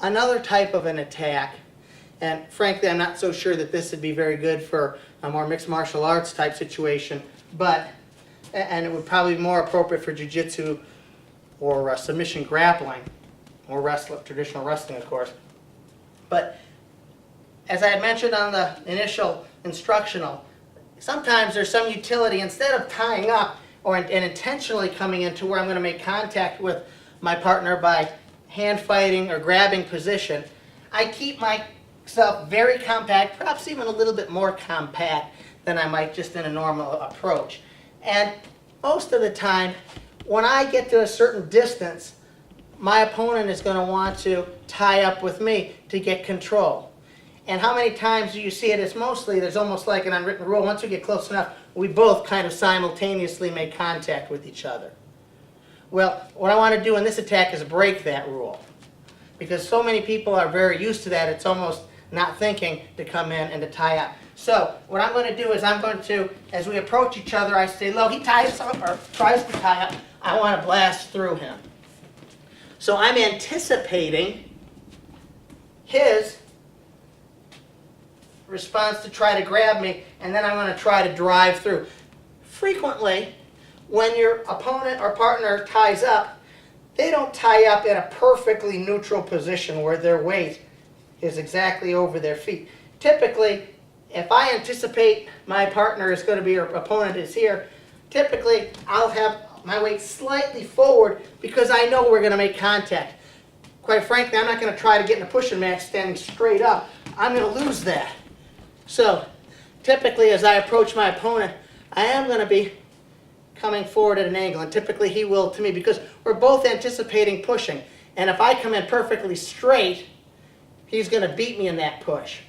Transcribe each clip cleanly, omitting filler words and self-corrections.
Another type of an attack, and frankly I'm not so sure that this would be very good for a more mixed martial arts type situation, and it would probably be more appropriate for jiu-jitsu or submission grappling, or traditional wrestling, of course. But as I had mentioned on the initial instructional, sometimes there's some utility, instead of tying up and intentionally coming into where I'm going to make contact with my partner by hand fighting or grabbing position, I keep myself very compact, perhaps even a little bit more compact than I might just in a normal approach. And most of the time, when I get to a certain distance, my opponent is going to want to tie up with me to get control. And how many times do you see it? It's mostly, there's almost like an unwritten rule. Once we get close enough, we both kind of simultaneously make contact with each other. Well, what I want to do in this attack is break that rule. Because so many people are very used to that, it's almost not thinking to come in and to tie up. So what I'm going to do is I'm going to, as we approach each other, I stay low. He ties up or tries to tie up. I want to blast through him. So I'm anticipating his response to try to grab me, and then I'm going to try to drive through. Frequently, when your opponent or partner ties up, they don't tie up in a perfectly neutral position where their weight is exactly over their feet. Typically, if I anticipate my partner is going to be, or opponent is here, typically I'll have my weight slightly forward because I know we're going to make contact. Quite frankly, I'm not going to try to get in a pushing match standing straight up. I'm going to lose that. So typically as I approach my opponent, I am going to be coming forward at an angle, and typically he will to me because we're both anticipating pushing. And if I come in perfectly straight, he's going to beat me in that push.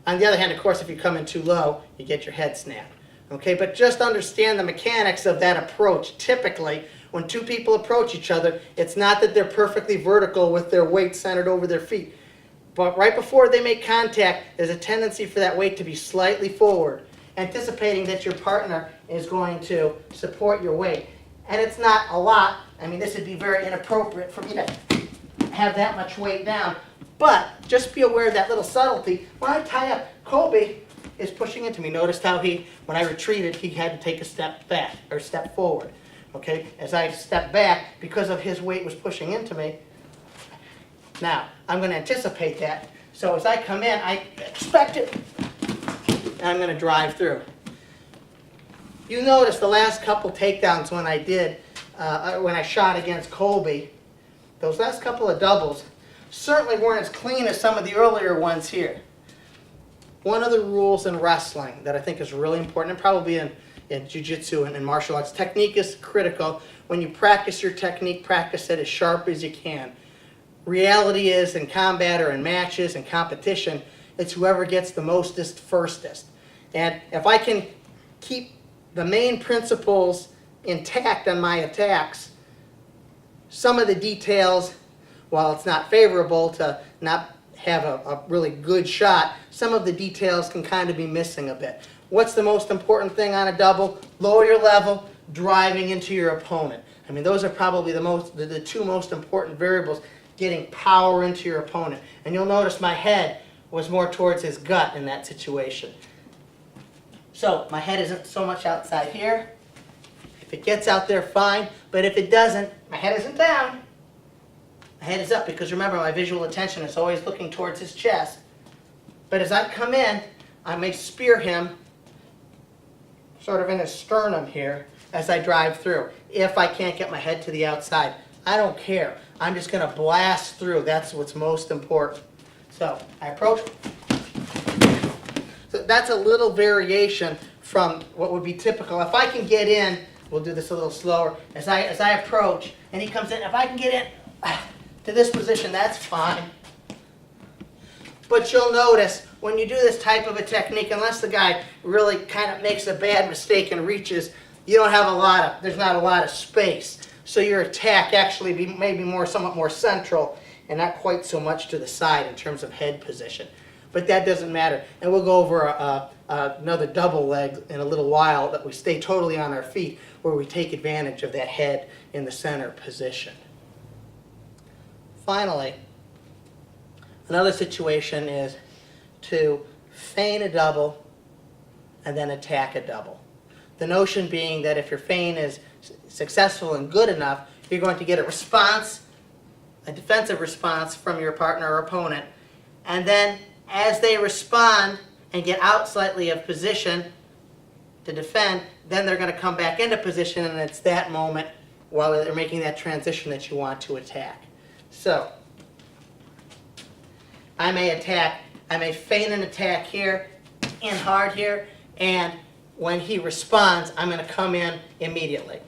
On the other hand, of course, if you come in too low, you get your head snapped. Okay, but just understand the mechanics of that approach. Typically, when two people approach each other, it's not that they're perfectly vertical with their weight centered over their feet. But right before they make contact, there's a tendency for that weight to be slightly forward, anticipating that your partner is going to support your weight. And it's not a lot. I mean, this would be very inappropriate for me to have that much weight down. But just be aware of that little subtlety. When I tie up, Colby is pushing into me. Notice how when I retreated, he had to take a step back, or step forward. Okay, as I step back, because of his weight was pushing into me. Now, I'm going to anticipate that. So as I come in, I expect it, and I'm going to drive through. You notice the last couple takedowns when I did, when I shot against Colby, those last couple of doubles certainly weren't as clean as some of the earlier ones here. One of the rules in wrestling that I think is really important, and probably in jiu-jitsu and in martial arts, technique is critical. When you practice your technique, practice it as sharp as you can. Reality is, in combat or in matches and competition, it's whoever gets the mostest firstest. And if I can keep the main principles intact on my attacks, some of the details, while it's not favorable to not have a really good shot, some of the details can kind of be missing a bit. What's the most important thing on a double? Lower your level, driving into your opponent. I mean, those are probably the two most important variables, getting power into your opponent. And you'll notice my head was more towards his gut in that situation. So my head isn't so much outside here. If it gets out there, fine. But if it doesn't, my head isn't down. My head is up, because remember, my visual attention is always looking towards his chest. But as I come in, I may spear him sort of in his sternum here as I drive through, if I can't get my head to the outside. I don't care. I'm just going to blast through. That's what's most important. So I approach. So that's a little variation from what would be typical. If I can get in, we'll do this a little slower. As I approach and he comes in, if I can get in to this position, that's fine. But you'll notice when you do this type of a technique, unless the guy really kind of makes a bad mistake and reaches, you don't have there's not a lot of space. So your attack actually may be somewhat more central and not quite so much to the side in terms of head position. But that doesn't matter. And we'll go over another double leg in a little while, that we stay totally on our feet, where we take advantage of that head in the center position. Finally, Another situation is to feign a double and then attack a double. The notion being that if your feign is successful and good enough, you're going to get a response, a defensive response from your partner or opponent, and then as they respond and get out slightly of position to defend, then they're going to come back into position, and it's that moment while they're making that transition that you want to attack. So, I may feign an attack here, in hard here, and when he responds, I'm going to come in immediately.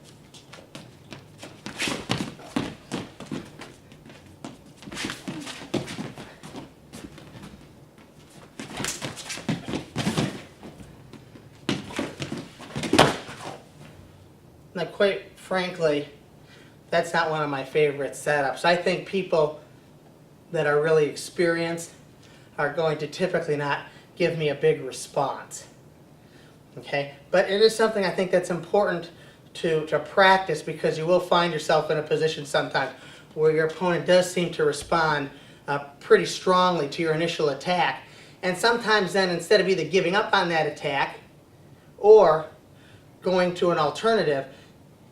Now, quite frankly, that's not one of my favorite setups. I think people that are really experienced are going to typically not give me a big response. Okay? But it is something I think that's important to practice, because you will find yourself in a position sometimes where your opponent does seem to respond pretty strongly to your initial attack. And sometimes then, instead of either giving up on that attack or going to an alternative,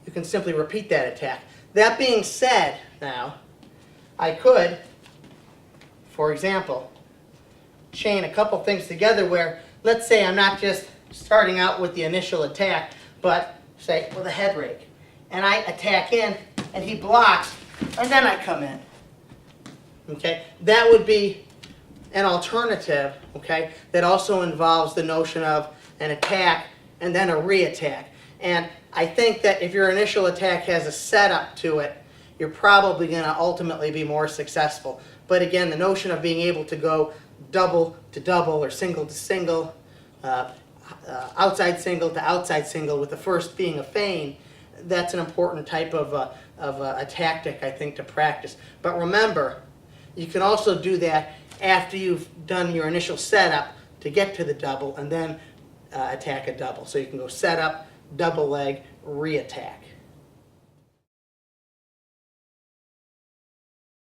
you can simply repeat that attack. That being said, now, I could, for example, chain a couple things together where, let's say I'm not just starting out with the initial attack, but say with a head rake. And I attack in, and he blocks, and then I come in. Okay? That would be an alternative, okay, that also involves the notion of an attack and then a re-attack. And I think that if your initial attack has a setup to it, you're probably going to ultimately be more successful. But again, the notion of being able to go double to double or single to single, outside single to outside single, with the first being a feign, that's an important type of a tactic, I think, to practice. But remember, you can also do that after you've done your initial setup to get to the double, and then attack a double. So you can go setup, double leg, re-attack.